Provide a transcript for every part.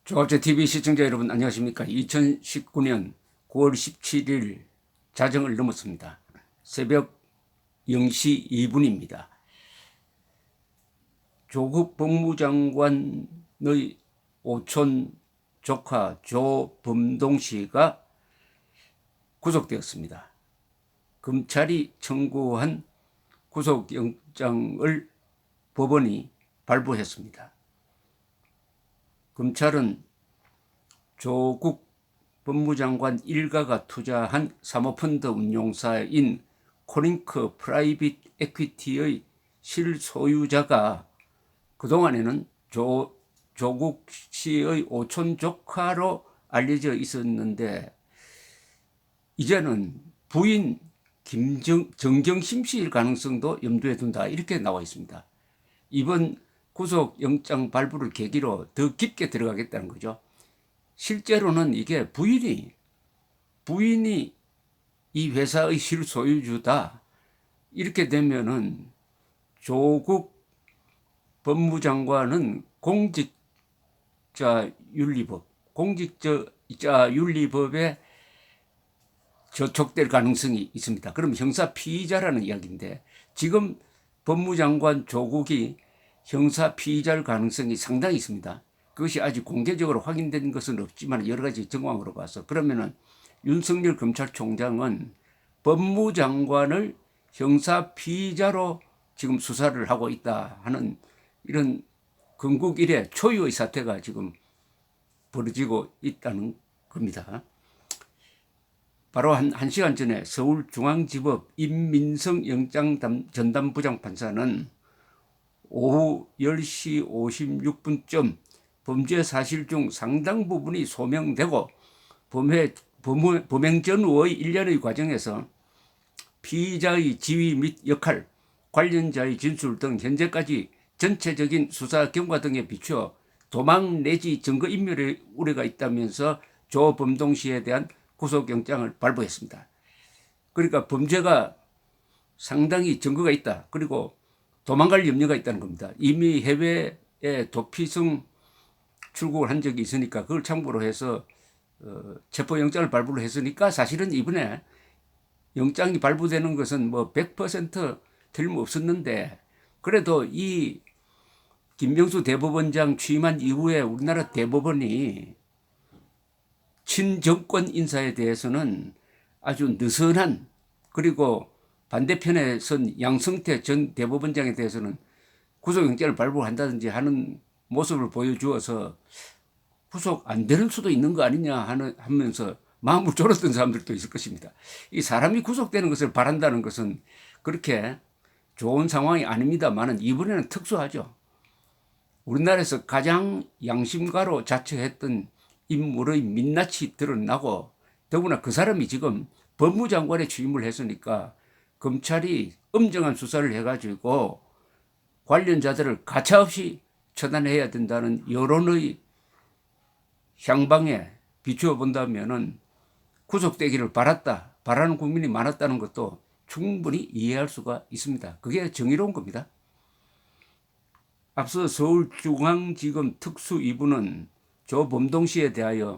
조갑제TV 시청자 여러분 안녕하십니까. 2019년 9월 17일 자정을 넘었습니다. 새벽 0시 2분입니다. 조국 법무장관의 오촌 조카 조범동 씨가 구속되었습니다. 검찰이 청구한 구속영장을 법원이 발부했습니다. 검찰은 조국 법무장관 일가가 투자한 사모펀드 운용사인 코링크 프라이빗 에퀴티의 실소유자가 그동안에는 조국 씨의 오촌 조카로 알려져 있었는데 이제는 부인 정경심 씨일 가능성도 염두에 둔다 이렇게 나와 있습니다. 이번 구속영장 발부를 계기로 더 깊게 들어가겠다는 거죠. 실제로는 이게 부인이 이 회사의 실소유주다 이렇게 되면은 조국 법무장관은 공직자윤리법에 저촉될 가능성이 있습니다. 그럼 형사 피의자라는 이야기인데 지금 법무장관 조국이 형사 피의자일 가능성이 상당히 있습니다. 그것이 아직 공개적으로 확인된 것은 없지만 여러 가지 정황으로 봐서 그러면은 윤석열 검찰총장은 법무장관을 형사 피의자로 지금 수사를 하고 있다 하는 이런 건국 이래 초유의 사태가 지금 벌어지고 있다는 겁니다. 바로 한 시간 전에 서울중앙지법 임민성 영장 전담부장 판사는 오후 10시 56분쯤 범죄 사실 중 상당 부분이 소명되고 범행 전후의 일련의 과정에서 피의자의 지위 및 역할, 관련자의 진술 등 현재까지 전체적인 수사 경과 등에 비추어 도망 내지 증거인멸의 우려가 있다면서 조범동 씨에 대한 구속영장을 발부했습니다. 그러니까 범죄가 상당히 증거가 있다. 그리고 도망갈 염려가 있다는 겁니다. 이미 해외에 도피성 출국을 한 적이 있으니까 그걸 참고로 해서 체포영장을 발부를 했으니까 사실은 이번에 영장이 발부되는 것은 뭐 100% 틀림없었는데 그래도 이 김명수 대법원장 취임한 이후에 우리나라 대법원이 친정권 인사에 대해서는 아주 느슨한 그리고 반대편에 선 양승태 전 대법원장에 대해서는 구속영장을 발부한다든지 하는 모습을 보여주어서 구속 안 되는 수도 있는 거 아니냐 하면서 마음을 졸았던 사람들도 있을 것입니다. 이 사람이 구속되는 것을 바란다는 것은 그렇게 좋은 상황이 아닙니다만은 이번에는 특수하죠. 우리나라에서 가장 양심가로 자처했던 인물의 민낯이 드러나고 더구나 그 사람이 지금 법무장관에 취임을 했으니까 검찰이 엄정한 수사를 해가지고 관련자들을 가차없이 처단해야 된다는 여론의 향방에 비추어 본다면은 구속되기를 바라는 국민이 많았다는 것도 충분히 이해할 수가 있습니다. 그게 정의로운 겁니다. 앞서 서울중앙지검 특수 2부는 조범동 씨에 대하여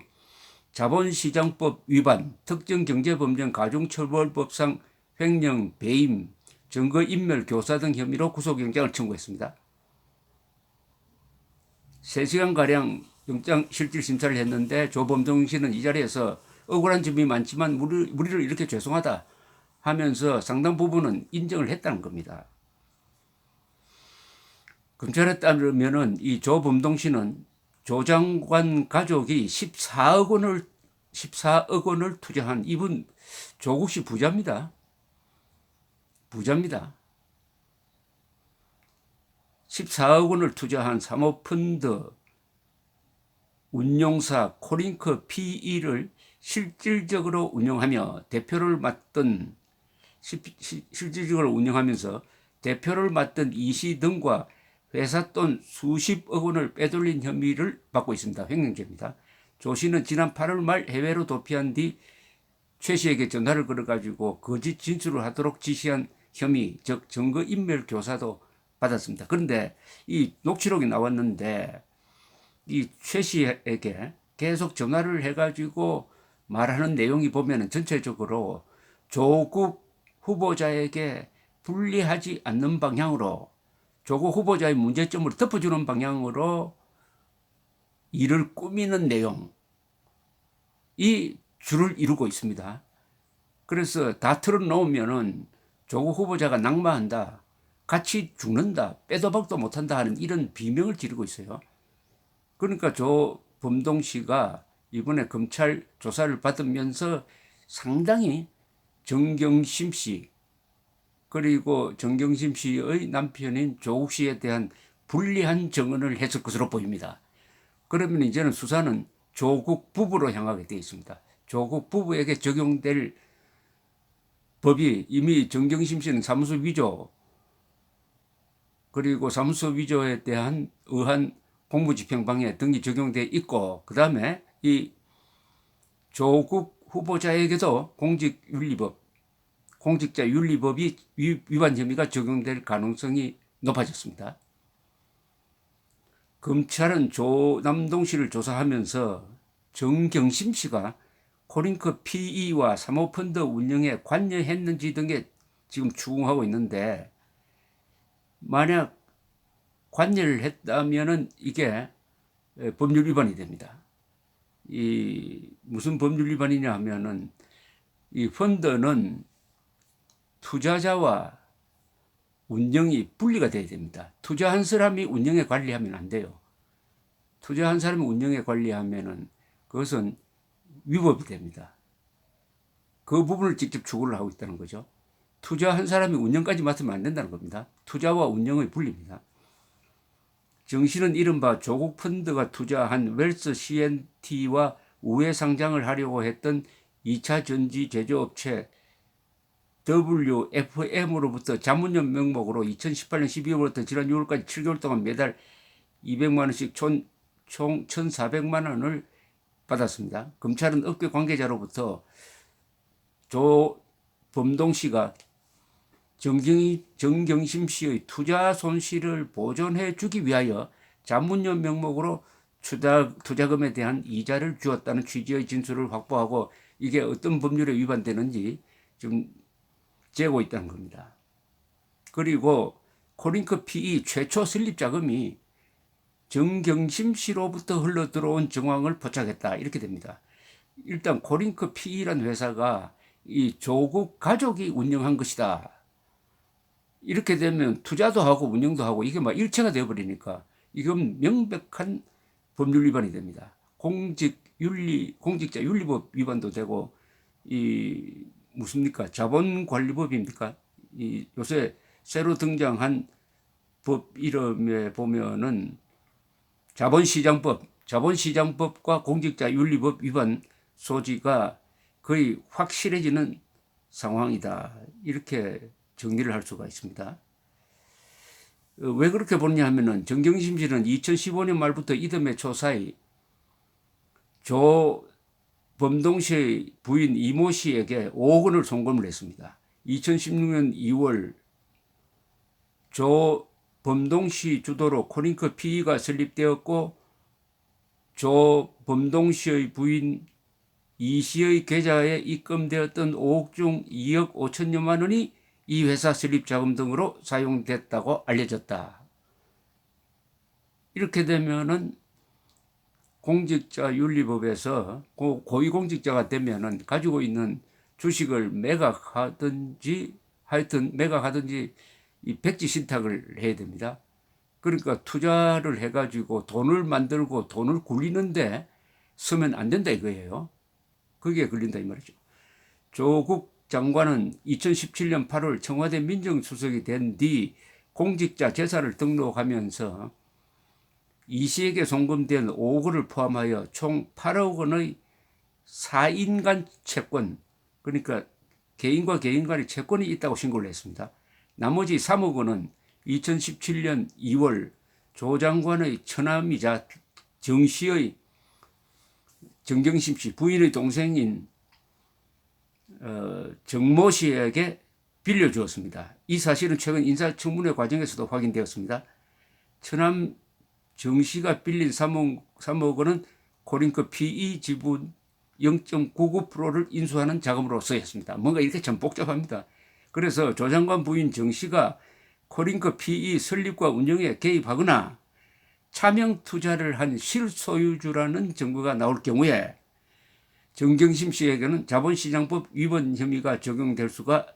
자본시장법 위반, 특정경제범죄 가중처벌법상 횡령, 배임, 증거인멸, 교사 등 혐의로 구속영장을 청구했습니다. 3시간가량 영장 실질 심사를 했는데 조범동 씨는 이 자리에서 억울한 점이 많지만 우리를 이렇게 죄송하다 하면서 상당 부분은 인정을 했다는 겁니다. 검찰에 따르면은 이 조범동 씨는 조 장관 가족이 14억 원을 투자한 이분 조국 씨 부자입니다. 14억 원을 투자한 사모펀드 운용사 코링크 PE를 실질적으로 운영하면서 대표를 맡던 이 씨 등과 회사 돈 수십억 원을 빼돌린 혐의를 받고 있습니다. 횡령죄입니다. 조 씨는 지난 8월 말 해외로 도피한 뒤 최 씨에게 전화를 걸어가지고 거짓 진술을 하도록 지시한 혐의, 즉 증거인멸 교사도 받았습니다. 그런데 이 녹취록이 나왔는데 이 최 씨에게 계속 전화를 해가지고 말하는 내용이 보면은 전체적으로 조국 후보자에게 불리하지 않는 방향으로, 조국 후보자의 문제점을 덮어주는 방향으로 일을 꾸미는 내용이 주를 이루고 있습니다. 그래서 다 틀어놓으면은 조국 후보자가 낙마한다, 같이 죽는다, 빼도 박도 못한다 하는 이런 비명을 지르고 있어요. 그러니까 범동 씨가 이번에 검찰 조사를 받으면서 상당히 정경심 씨, 그리고 정경심 씨의 남편인 조국 씨에 대한 불리한 증언을 했을 것으로 보입니다. 그러면 이제는 수사는 조국 부부로 향하게 되어 있습니다. 조국 부부에게 적용될 법이 이미 정경심 씨는 사무소 위조, 그리고 사무소 위조에 대한 의한 공무집행방해 등이 적용되어 있고, 그 다음에 이 조국 후보자에게도 공직자윤리법이 위반 혐의가 적용될 가능성이 높아졌습니다. 검찰은 조남동 씨를 조사하면서 정경심 씨가 코링크 PE와 사모펀드 운영에 관여했는지 등에 지금 추궁하고 있는데, 만약 관여를 했다면은 이게 법률 위반이 됩니다. 무슨 법률 위반이냐 하면은 이 펀드는 투자자와 운영이 분리가 돼야 됩니다. 투자한 사람이 운영에 관리하면 안 돼요. 투자한 사람이 운영에 관리하면은 그것은 위법이 됩니다. 그 부분을 직접 추구를 하고 있다는 거죠. 투자한 사람이 운영까지 맡으면 안 된다는 겁니다. 투자와 운영의 분리입니다. 정 씨는 이른바 조국 펀드가 투자한 웰스 CNT와 우회 상장을 하려고 했던 2차 전지 제조업체 WFM으로부터 자문련 명목으로 2018년 12월부터 지난 6월까지 7개월 동안 매달 200만 원씩 총 1,400만 원을 받았습니다. 검찰은 업계 관계자로부터 범동 씨가 정경심 씨의 투자 손실을 보존해 주기 위하여 자문련 명목으로 투자금에 대한 이자를 주었다는 취지의 진술을 확보하고, 이게 어떤 법률에 위반되는지 좀 재고 있다는 겁니다. 그리고 코링크 PE 최초 설립 자금이 정경심 씨로부터 흘러들어온 정황을 포착했다, 이렇게 됩니다. 일단 코링크 PE라는 회사가 이 조국 가족이 운영한 것이다. 이렇게 되면 투자도 하고 운영도 하고 이게 막 일체가 되어버리니까 이건 명백한 법률 위반이 됩니다. 공직자윤리법 위반도 되고, 무슨입니까? 자본관리법입니까? 요새 새로 등장한 법 이름에 보면은 자본시장법과 공직자윤리법 위반 소지가 거의 확실해지는 상황이다, 이렇게 정리를 할 수가 있습니다. 왜 그렇게 보느냐 하면은 정경심 씨는 2015년 말부터 이듬해 초 사이 범동 씨의 부인 이모 씨에게 5억 원을 송금을 했습니다. 2016년 2월 범동 씨 주도로 코링크 PE가 설립되었고, 범동 씨의 부인 이 씨의 계좌에 입금되었던 5억 중 2억 5천여만 원이 이 회사 설립 자금 등으로 사용됐다고 알려졌다. 이렇게 되면은 공직자윤리법에서 고위공직자가 되면은 가지고 있는 주식을 매각하든지 이 백지 신탁을 해야 됩니다. 그러니까 투자를 해가지고 돈을 만들고 돈을 굴리는데 쓰면 안 된다 이거예요. 그게 걸린다 이 말이죠. 조국 장관은 2017년 8월 청와대 민정수석이 된 뒤 공직자 재산을 등록하면서 이 씨에게 송금된 5억 원을 포함하여 총 8억 원의 4인 채권, 그러니까 개인과 개인 간의 채권이 있다고 신고를 했습니다. 나머지 3억 원은 2017년 2월 조 장관의 처남이자 정경심 씨 부인의 동생인 정모 씨에게 빌려주었습니다. 이 사실은 최근 인사청문회 과정에서도 확인되었습니다. 처남 정씨가 빌린 3억 원은 코링크 PE 지분 0.99%를 인수하는 자금으로 쓰였습니다. 뭔가 이렇게 참 복잡합니다. 그래서 조 장관 부인 정씨가 코링크 PE 설립과 운영에 개입하거나 차명 투자를 한 실소유주라는 증거가 나올 경우에 정경심 씨에게는 자본시장법 위반 혐의가 적용될 수가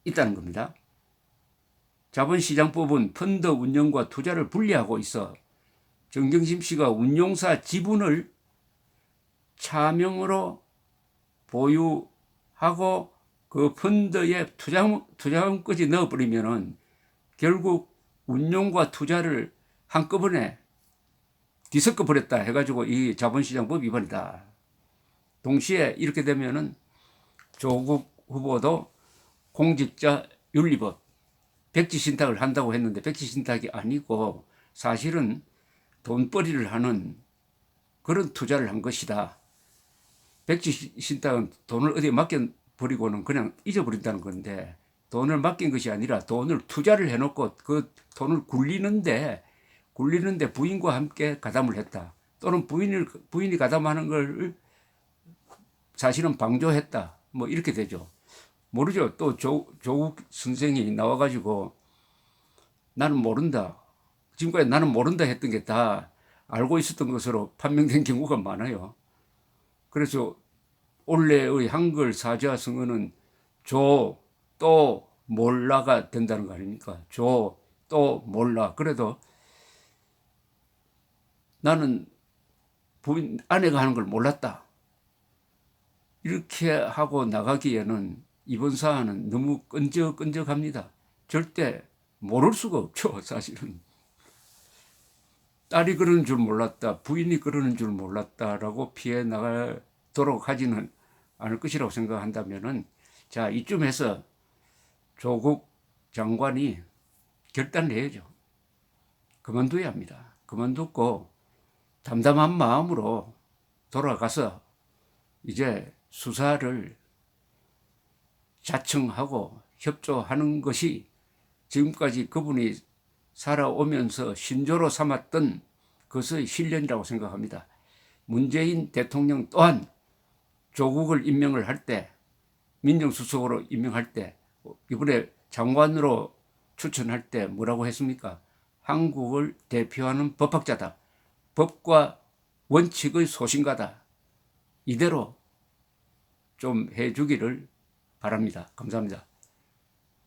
있다는 겁니다. 자본시장법은 펀드 운영과 투자를 분리하고 있어 정경심 씨가 운용사 지분을 차명으로 보유하고 그 펀드에 투자금까지 넣어버리면은 결국 운용과 투자를 한꺼번에 뒤섞어 버렸다 해가지고 이 자본시장법 위반이다. 동시에 이렇게 되면은 조국 후보도 공직자윤리법 백지신탁을 한다고 했는데 백지신탁이 아니고 사실은 돈벌이를 하는 그런 투자를 한 것이다. 백지신탁은 돈을 어디에 맡겨버리고는 그냥 잊어버린다는 건데 돈을 맡긴 것이 아니라 돈을 투자를 해놓고 그 돈을 굴리는데 부인과 함께 가담을 했다. 또는 부인이 가담하는 걸 사실은 방조했다. 뭐 이렇게 되죠. 모르죠. 또 조국 선생이 나와가지고 나는 모른다. 지금까지 나는 모른다 했던 게 다 알고 있었던 것으로 판명된 경우가 많아요. 그래서 올해의 한글 사자성어는 조, 또, 몰라가 된다는 거 아닙니까? 조, 또, 몰라. 그래도 나는 부인, 아내가 하는 걸 몰랐다. 이렇게 하고 나가기에는 이번 사안은 너무 끈적끈적합니다. 절대 모를 수가 없죠, 사실은. 딸이 그러는 줄 몰랐다, 부인이 그러는 줄 몰랐다라고 피해 나가도록 하지는 않을 것이라고 생각한다면은, 자, 이쯤에서 조국 장관이 결단을 해야죠. 그만둬야 합니다. 그만두고 담담한 마음으로 돌아가서 이제 수사를 자청하고 협조하는 것이 지금까지 그분이 살아오면서 신조로 삼았던 것의 실현이라고 생각합니다. 문재인 대통령 또한 조국을 임명을 할 때, 민정수석으로 임명할 때, 이번에 장관으로 추천할 때 뭐라고 했습니까? 한국을 대표하는 법학자다. 법과 원칙의 소신가다. 이대로 좀 해주기를 바랍니다. 감사합니다.